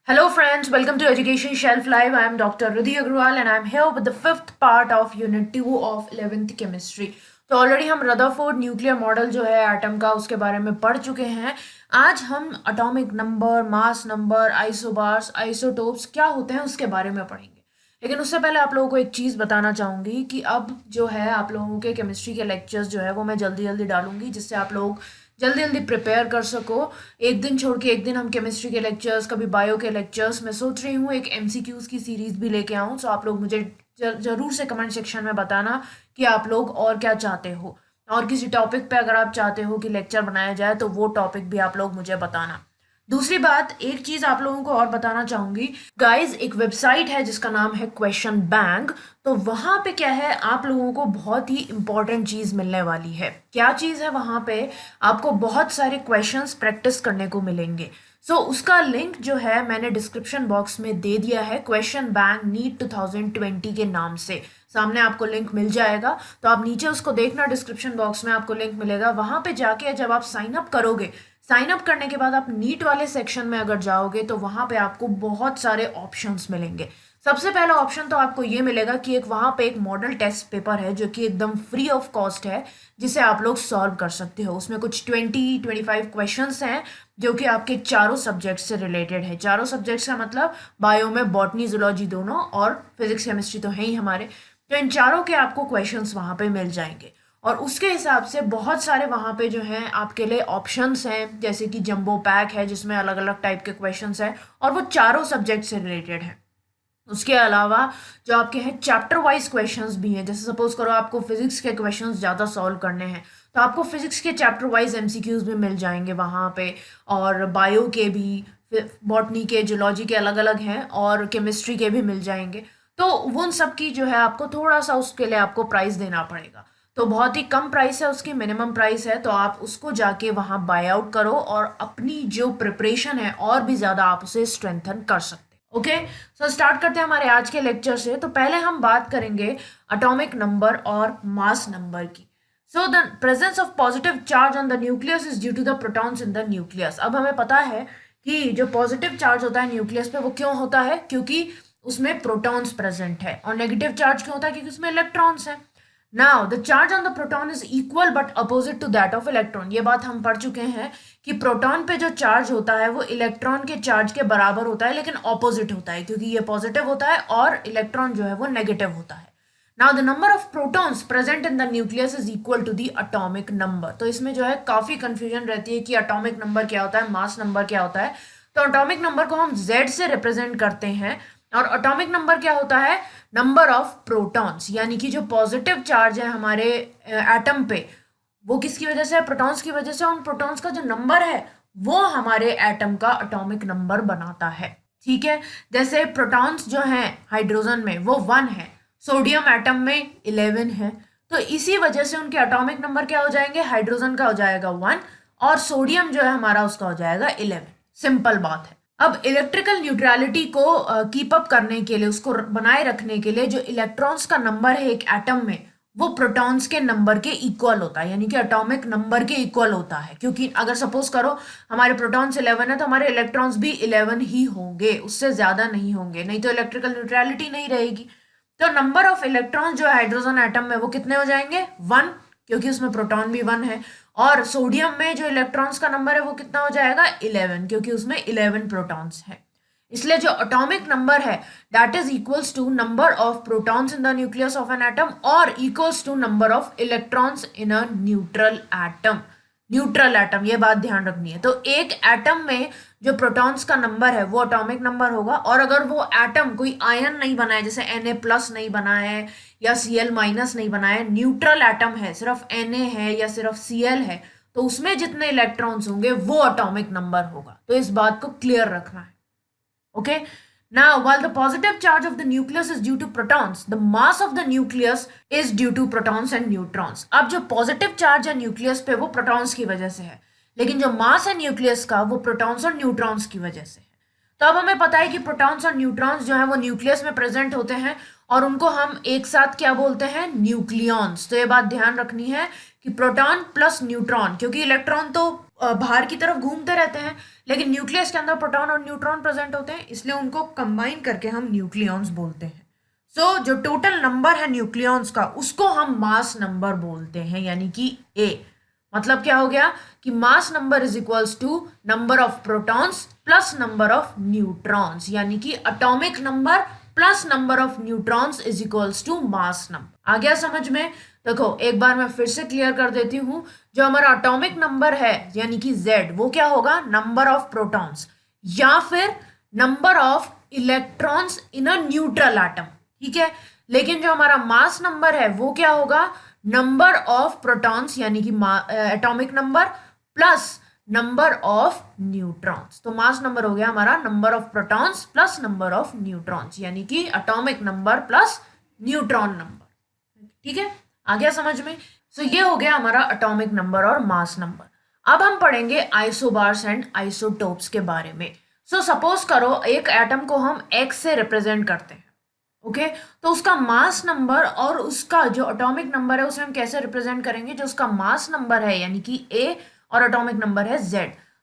Hello friends, welcome to Education Shelf Live. I am Dr. Riddhi Agrawal and I am here with the fifth part of Unit 2 of 11th Chemistry. तो already हम Rutherford nuclear model जो है atom का उसके बारे में पढ़ चुके हैं। आज हम atomic number, mass number, isobars, isotopes क्या होते हैं उसके बारे में पढ़ेंगे। लेकिन उससे पहले आप लोगों को एक चीज़ बताना चाहूँगी कि अब जो है आप लोगों के केमिस्ट्री के लेक्चर्स जो है वो मैं जल्दी जल्दी डालूंगी, जिससे आप लोग जल्दी जल्दी प्रिपेयर कर सको। एक दिन छोड़ के एक दिन हम केमिस्ट्री के लेक्चर्स, कभी बायो के लेक्चर्स। मैं सोच रही हूँ एक एमसीक्यूज की सीरीज भी लेके आऊँ। सो आप लोग मुझे ज़रूर से कमेंट सेक्शन में बताना कि आप लोग और क्या चाहते हो, और किसी टॉपिक पे अगर आप चाहते हो कि लेक्चर बनाया जाए तो वो टॉपिक भी आप लोग मुझे बताना। दूसरी बात, एक चीज आप लोगों को और बताना चाहूंगी गाइज, एक वेबसाइट है जिसका नाम है क्वेश्चन बैंक। तो वहां पे क्या है, आप लोगों को बहुत ही इंपॉर्टेंट चीज मिलने वाली है। क्या चीज है वहां पे? आपको बहुत सारे क्वेश्चंस प्रैक्टिस करने को मिलेंगे। उसका लिंक जो है मैंने डिस्क्रिप्शन बॉक्स में दे दिया है, क्वेश्चन बैंक नीट 2020 के नाम से। सामने आपको लिंक मिल जाएगा, तो आप नीचे उसको देखना, डिस्क्रिप्शन बॉक्स में आपको लिंक मिलेगा। वहां पे जाके जब आप साइन अप करोगे, साइन अप करने के बाद आप नीट वाले सेक्शन में अगर जाओगे तो वहां पे आपको बहुत सारे ऑप्शंस मिलेंगे। सबसे पहला ऑप्शन तो आपको ये मिलेगा कि एक वहां पे एक मॉडल टेस्ट पेपर है जो कि एकदम फ्री ऑफ कॉस्ट है, जिसे आप लोग सॉल्व कर सकते हो। उसमें कुछ 25 क्वेश्चंस हैं जो कि आपके चारों सब्जेक्ट से रिलेटेड है। चारों सब्जेक्ट्स का मतलब बायो में बॉटनी, जूलॉजी दोनों, और फिजिक्स केमिस्ट्री तो है ही हमारे। तो इन चारों के आपको क्वेश्चंस वहां पे मिल जाएंगे, और उसके हिसाब से बहुत सारे वहाँ पे जो हैं आपके लिए ऑप्शंस हैं, जैसे कि जंबो पैक है जिसमें अलग अलग टाइप के क्वेश्चंस हैं, और वो चारों सब्जेक्ट से रिलेटेड हैं। उसके अलावा जो आपके हैं चैप्टर वाइज क्वेश्चंस भी हैं। जैसे सपोज करो आपको फिजिक्स के क्वेश्चंस ज़्यादा सॉल्व करने हैं, तो आपको फिजिक्स के चैप्टर वाइज एमसीक्यूज भी मिल जाएंगे वहाँ पे, और बायो के भी, बॉटनी के, जूलॉजी के अलग अलग हैं, और केमिस्ट्री के भी मिल जाएंगे। तो उन सब की जो है आपको थोड़ा सा उसके लिए आपको प्राइस देना पड़ेगा। तो बहुत ही कम प्राइस है, उसकी मिनिमम प्राइस है, तो आप उसको जाके वहाँ बाय आउट करो और अपनी जो प्रिपरेशन है और भी ज़्यादा आप उसे स्ट्रेंथन कर सकते हैं। ओके, सो स्टार्ट करते हैं हमारे आज के लेक्चर से। तो पहले हम बात करेंगे एटॉमिक नंबर और मास नंबर की। So the presence of positive charge on the nucleus is due to the protons in the nucleus. अब हमें पता है कि जो पॉजिटिव चार्ज होता है न्यूक्लियस पे, वो क्यों होता है? क्योंकि उसमें प्रोटॉन्स प्रेजेंट है। और नेगेटिव चार्ज क्यों होता है? क्योंकि उसमें इलेक्ट्रॉन्स हैं। Now the charge on the proton is equal but opposite to that of electron. ये बात हम पढ़ चुके हैं कि प्रोटॉन पे जो चार्ज होता है वो इलेक्ट्रॉन के चार्ज के बराबर होता है, लेकिन ऑपोजिट होता है, क्योंकि ये पॉजिटिव होता है और इलेक्ट्रॉन जो है वो नेगेटिव होता है। Now the number of protons present in the nucleus is equal to the atomic number. तो इसमें जो है काफी कंफ्यूजन रहती है कि एटॉमिक नंबर क्या होता है, मास नंबर क्या होता है। तो एटॉमिक नंबर को हम Z से रिप्रेजेंट करते हैं, और एटॉमिक नंबर क्या होता है? नंबर ऑफ प्रोटॉन्स, यानी कि जो पॉजिटिव चार्ज है हमारे एटम पे, वो किसकी वजह से है? प्रोटॉन्स की वजह से। उन प्रोटॉन्स का जो नंबर है वो हमारे एटम का एटॉमिक नंबर बनाता है। ठीक है, जैसे प्रोटॉन्स जो हैं हाइड्रोजन में वो 1 है, सोडियम एटम में 11 है, तो इसी वजह से उनके एटॉमिक नंबर क्या हो जाएंगे? हाइड्रोजन का हो जाएगा 1, और सोडियम जो है हमारा उसका हो जाएगा 11। सिंपल बात है। अब इलेक्ट्रिकल न्यूट्रलिटी को कीप अप करने के लिए, उसको बनाए रखने के लिए, जो इलेक्ट्रॉन्स का नंबर है एक एटम में, वो प्रोटॉन्स के नंबर के इक्वल होता है, यानी कि एटॉमिक नंबर के इक्वल होता है। क्योंकि अगर सपोज करो हमारे प्रोटॉन्स 11 है तो हमारे इलेक्ट्रॉन्स भी 11 ही होंगे, उससे ज्यादा नहीं होंगे, नहीं तो इलेक्ट्रिकल न्यूट्रलिटी नहीं रहेगी। तो नंबर ऑफ इलेक्ट्रॉन जो हाइड्रोजन एटम में वो कितने हो जाएंगे? 1, क्योंकि उसमें प्रोटॉन भी 1 है। और सोडियम में जो इलेक्ट्रॉन्स का नंबर है वो कितना हो जाएगा? 11, क्योंकि उसमें 11 प्रोटॉन्स है। इसलिए जो एटॉमिक नंबर है that is equals to number of protons in the nucleus of an atom, और equals to number of electrons in a neutral atom. Neutral atom, ये बात ध्यान रखनी है। तो एक एटम में जो प्रोटॉन्स का नंबर है वो एटॉमिक नंबर होगा, और अगर वो एटम कोई आयन नहीं बना है, जैसे Na+ नहीं बना है या Cl- नहीं बना है, न्यूट्रल एटम है, सिर्फ Na है या सिर्फ Cl है, तो उसमें जितने इलेक्ट्रॉन्स होंगे वो एटॉमिक नंबर होगा। तो इस बात को क्लियर रखना है। Okay, now while the positive charge of the nucleus is due to protons, the mass of the nucleus is due to protons and neutrons. अब जो पॉजिटिव चार्ज है न्यूक्लियस पे वो प्रोटॉन्स की वजह से है, लेकिन जो मास है न्यूक्लियस का वो प्रोटॉन्स और न्यूट्रॉन्स की वजह से है। तो अब हमें पता है कि प्रोटॉन्स और न्यूट्रॉन्स जो है वो न्यूक्लियस में प्रेजेंट होते हैं और उनको हम एक साथ क्या बोलते हैं, न्यूक्लियॉन्स। तो ये बात ध्यान रखनी है कि प्रोटॉन प्लस न्यूट्रॉन, क्योंकि इलेक्ट्रॉन तो बाहर की तरफ घूमते रहते हैं लेकिन न्यूक्लियस के अंदर प्रोटॉन और न्यूट्रॉन प्रेजेंट होते हैं, इसलिए उनको कंबाइन करके हम न्यूक्लियॉन्स बोलते हैं। सो जो टोटल नंबर है न्यूक्लियॉन्स का उसको हम मास नंबर बोलते हैं, यानी कि ए। मतलब क्या हो गया कि mass number is equals to number of protons plus number of neutrons, यानी कि atomic number plus number of neutrons is equals to mass number. आ गया समझ में? देखो एक बार मैं फिर से क्लियर कर देती हूं, जो हमारा एटॉमिक नंबर है यानी कि Z, वो क्या होगा, नंबर ऑफ प्रोटॉन्स या फिर number of electrons in a neutral atom, ठीक है। लेकिन जो हमारा मास नंबर है वो क्या होगा, नंबर ऑफ प्रोटॉन्स यानी कि atomic number plus number of neutrons. तो मास नंबर हो गया हमारा number of protons plus number of neutrons, यानी कि atomic number plus neutron number, ठीक है। आ गया समझ में? सो ये हो गया हमारा एटॉमिक नंबर और मास नंबर। अब हम पढ़ेंगे आइसोबार्स एंड आइसोटोप्स के बारे में। सो सपोज करो एक एटम को हम X से रिप्रेजेंट करते हैं, ओके तो उसका मास नंबर और उसका जो एटॉमिक नंबर है उसे हम कैसे रिप्रेजेंट करेंगे, जो उसका मास नंबर है यानी कि A और एटॉमिक नंबर है Z।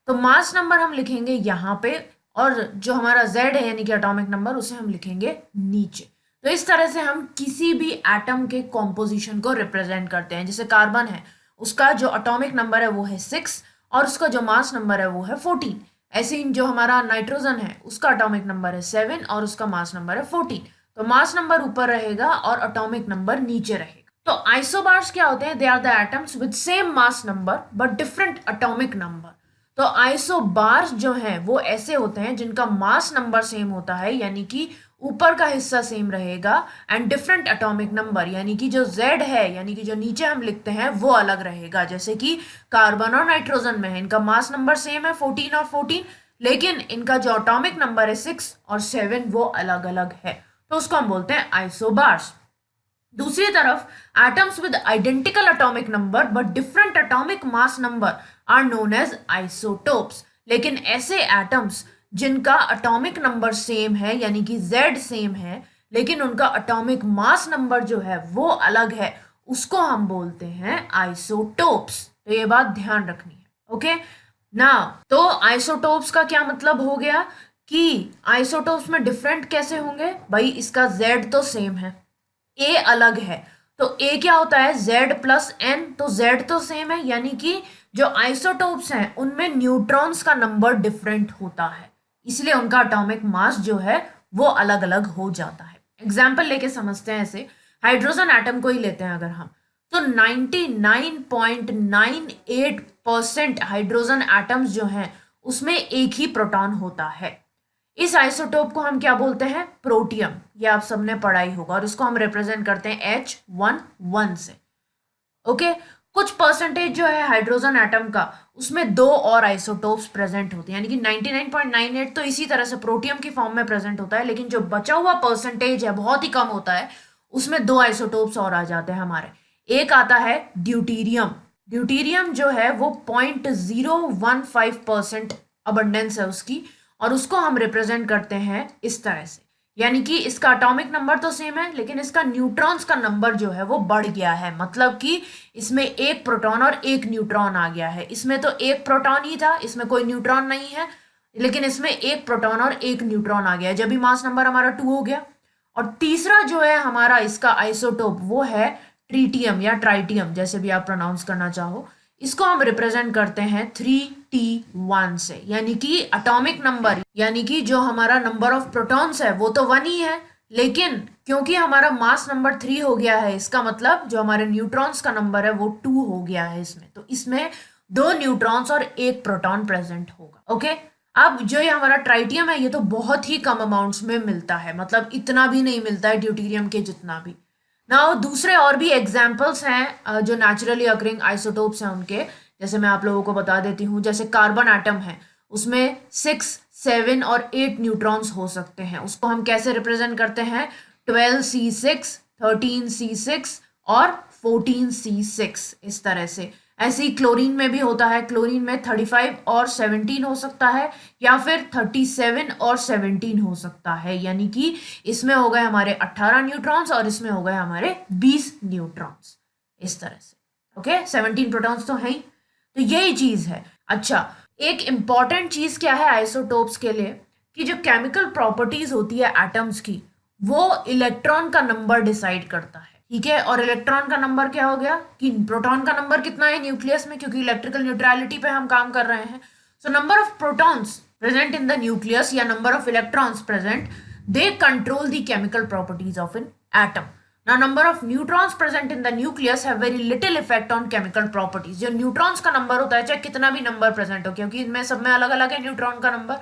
तो मास नंबर हम लिखेंगे यहाँ पे और जो हमारा Z है यानी कि एटॉमिक नंबर उसे हम लिखेंगे नीचे। तो इस तरह से हम किसी भी एटम के कॉम्पोजिशन को रिप्रेजेंट करते हैं। जैसे कार्बन है, उसका जो एटॉमिक नंबर है वो है 6 और उसका जो मास नंबर है वो है 14। ऐसे ही जो हमारा नाइट्रोजन है उसका एटॉमिक नंबर है 7 और उसका मास नंबर है 14। तो मास नंबर ऊपर रहेगा और एटॉमिक नंबर नीचे रहेगा। तो आइसोबार्स क्या होते हैं, they are the atoms with same mass number but different atomic number. तो आइसोबार्स जो हैं वो ऐसे होते हैं जिनका मास नंबर सेम होता है, यानी कि ऊपर का हिस्सा सेम रहेगा, एंड डिफरेंट एटॉमिक नंबर यानी कि जो Z है यानी कि जो नीचे हम लिखते हैं वो अलग रहेगा। जैसे कि कार्बन और नाइट्रोजन में है, इनका मास नंबर सेम है 14 और 14, लेकिन इनका जो एटॉमिक नंबर है 6 और 7 वो अलग अलग है, तो उसको हम बोलते हैं आइसोबार्स। दूसरी तरफ atoms with identical atomic number but different atomic mass number are known as isotopes. लेकिन ऐसे एटम्स जिनका एटॉमिक नंबर सेम है यानी कि Z सेम है लेकिन उनका एटॉमिक मास नंबर जो है वो अलग है, उसको हम बोलते हैं आइसोटोप्स। तो ये बात ध्यान रखनी है, ओके ना। तो आइसोटोप्स का क्या मतलब हो गया कि आइसोटोप्स में डिफरेंट कैसे होंगे भाई, इसका Z तो सेम है, A अलग है, तो A क्या होता है Z प्लस N, तो Z तो सेम है यानी कि जो आइसोटोप्स हैं उनमें न्यूट्रॉन्स का नंबर डिफरेंट होता है, इसलिए उनका एटॉमिक मास जो है वो अलग अलग हो जाता है। एग्जाम्पल लेके समझते हैं, ऐसे हाइड्रोजन एटम को ही लेते हैं अगर हम, तो 99.98% हाइड्रोजन एटम्स जो हैं उसमें एक ही प्रोटॉन होता है। इस आइसोटोप को हम क्या बोलते हैं, प्रोटियम। ये आप सबने पढ़ा ही होगा और इसको हम रिप्रेजेंट करते हैं H11 से, ओके। कुछ परसेंटेज जो है हाइड्रोजन एटम का उसमें दो और आइसोटोप्स प्रेजेंट होते हैं, यानी कि 99.98 तो इसी तरह से प्रोटियम की फॉर्म में प्रेजेंट होता है, लेकिन जो बचा हुआ परसेंटेज है बहुत ही कम होता है, उसमें दो आइसोटोप्स और आ जाते हैं हमारे। एक आता है ड्यूटीरियम। ड्यूटीरियम जो है वो 0.015% अबंडेंस है उसकी, और उसको हम रिप्रेजेंट करते हैं इस तरह से, यानी कि इसका एटॉमिक नंबर तो सेम है लेकिन इसका न्यूट्रॉन्स का नंबर जो है वो बढ़ गया है, मतलब कि इसमें एक प्रोटॉन और एक न्यूट्रॉन आ गया है। इसमें तो एक प्रोटॉन ही था, इसमें कोई न्यूट्रॉन नहीं है, लेकिन इसमें एक प्रोटॉन और एक न्यूट्रॉन आ गया है, जब भी मास नंबर हमारा 2 हो गया। और तीसरा जो है हमारा इसका आइसोटोप वो है ट्रीटियम या ट्राइटियम, जैसे भी आप प्रोनाउंस करना चाहो। इसको हम रिप्रेजेंट करते हैं 3T1 से, यानी कि एटॉमिक नंबर यानी कि जो हमारा नंबर ऑफ प्रोटॉन्स है वो तो 1 ही है, लेकिन क्योंकि हमारा मास नंबर 3 हो गया है, इसका मतलब जो हमारे न्यूट्रॉन्स का नंबर है वो 2 हो गया है इसमें, तो इसमें 2 न्यूट्रॉन्स और एक प्रोटॉन प्रेजेंट होगा, ओके। अब जो ये हमारा ट्राइटियम है ये तो बहुत ही कम अमाउंट्स में मिलता है, मतलब इतना भी नहीं मिलता है ड्यूटीरियम के जितना भी। नाउ दूसरे और भी एग्जाम्पल्स हैं जो नेचुरली अकरिंग आइसोटोप्स हैं उनके, जैसे मैं आप लोगों को बता देती हूँ। जैसे कार्बन एटम है, उसमें 6, 7 और 8 न्यूट्रॉन्स हो सकते हैं, उसको हम कैसे रिप्रेजेंट करते हैं, 12C6, 13C6 और 14C6 इस तरह से। ऐसे ही क्लोरीन में भी होता है, क्लोरीन में 35 और 17 हो सकता है, या फिर 37 और 17 हो सकता है, यानी कि इसमें हो गए हमारे 18 न्यूट्रॉन्स और इसमें हो गए हमारे 20 न्यूट्रॉन्स, इस तरह से। ओके, 17 प्रोटॉन्स तो हैं ही, तो यही चीज है। अच्छा, एक इंपॉर्टेंट चीज क्या है आइसोटोप्स के लिए, कि जो केमिकल प्रॉपर्टीज होती है एटम्स की, वो इलेक्ट्रॉन का नंबर डिसाइड करता है, ठीक है। और इलेक्ट्रॉन का नंबर क्या हो गया कि प्रोटॉन का नंबर कितना है न्यूक्लियस में, क्योंकि इलेक्ट्रिकल न्यूट्रलिटी पे हम काम कर रहे हैं। So number of protons present in the nucleus या number of electrons present, they control the chemical properties of an atom. Now, number of neutrons present in the nucleus have very little effect on chemical properties. जो neutrons का number होता है, चाहे कितना भी number present हो, क्योंकि इनमें सब में अलग अलग है न्यूट्रॉन का नंबर,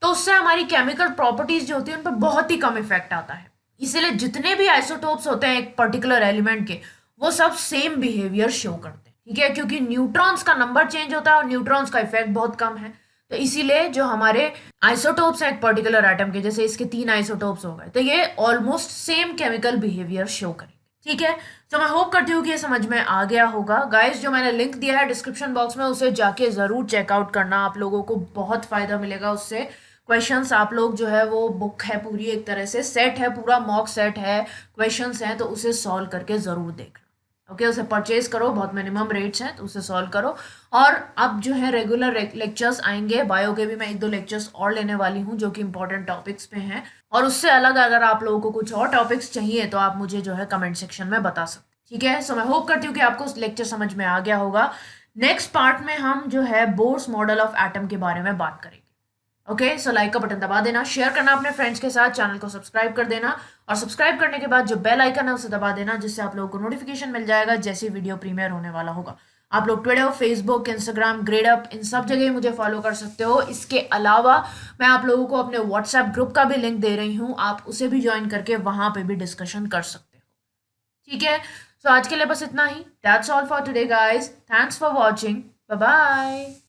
तो उससे हमारी केमिकल प्रॉपर्टीज जो होती है उन पर बहुत ही कम इफेक्ट आता है। इसीलिए जितने भी आइसोटोप्स होते हैं एक पर्टिकुलर एलिमेंट के, वो सब सेम बिहेवियर शो करते हैं, ठीक है, क्योंकि न्यूट्रॉन्स का नंबर चेंज होता है और न्यूट्रॉन्स का इफेक्ट बहुत कम है। तो इसीलिए जो हमारे आइसोटोप्स हैं एक पर्टिकुलर एटम के, जैसे इसके 3 आइसोटोप्स हो गए, तो ये almost same chemical behaviour show करेंगे, ठीक है। तो मैं होप करती हूँ कि ये समझ में आ गया होगा। गाइस, जो मैंने लिंक दिया है डिस्क्रिप्शन बॉक्स में, उसे जाके जरूर चेकआउट करना, आप लोगों को बहुत फायदा मिलेगा उससे। क्वेश्चंस आप लोग जो है वो बुक है पूरी, एक तरह से सेट है, पूरा मॉक सेट है, क्वेश्चंस हैं, तो उसे सॉल्व करके जरूर देखना। ओके, उसे परचेज करो, बहुत मिनिमम रेट्स हैं, तो उसे सॉल्व करो। और अब जो है रेगुलर लेक्चर्स आएंगे, बायो के भी मैं 1-2 लेक्चर्स और लेने वाली हूँ जो कि इंपॉर्टेंट टॉपिक्स पे हैं। और उससे अलग अगर आप लोगों को कुछ और टॉपिक्स चाहिए तो आप मुझे जो है कमेंट सेक्शन में बता सकते हैं, ठीक है। सो मैं होप करती हूँ कि आपको लेक्चर समझ में आ गया होगा। नेक्स्ट पार्ट में हम जो है बोर्स मॉडल ऑफ एटम के बारे में बात करेंगे। ओके, सो लाइक का बटन दबा देना, शेयर करना अपने फ्रेंड्स के साथ, चैनल को सब्सक्राइब कर देना, और सब्सक्राइब करने के बाद जो बेल आइकन है उसे दबा देना, जिससे आप लोगों को नोटिफिकेशन मिल जाएगा जैसे वीडियो प्रीमियर होने वाला होगा। आप लोग ट्विटर, फेसबुक, इंस्टाग्राम, ग्रेडअप, इन सब जगह मुझे फॉलो कर सकते हो। इसके अलावा मैं आप लोगों को अपने व्हाट्सएप ग्रुप का भी लिंक दे रही हूँ, आप उसे भी ज्वाइन करके वहां पे भी डिस्कशन कर सकते हो, ठीक है। सो आज के लिए बस इतना ही। That's all for today guys, thanks for watching, bye bye.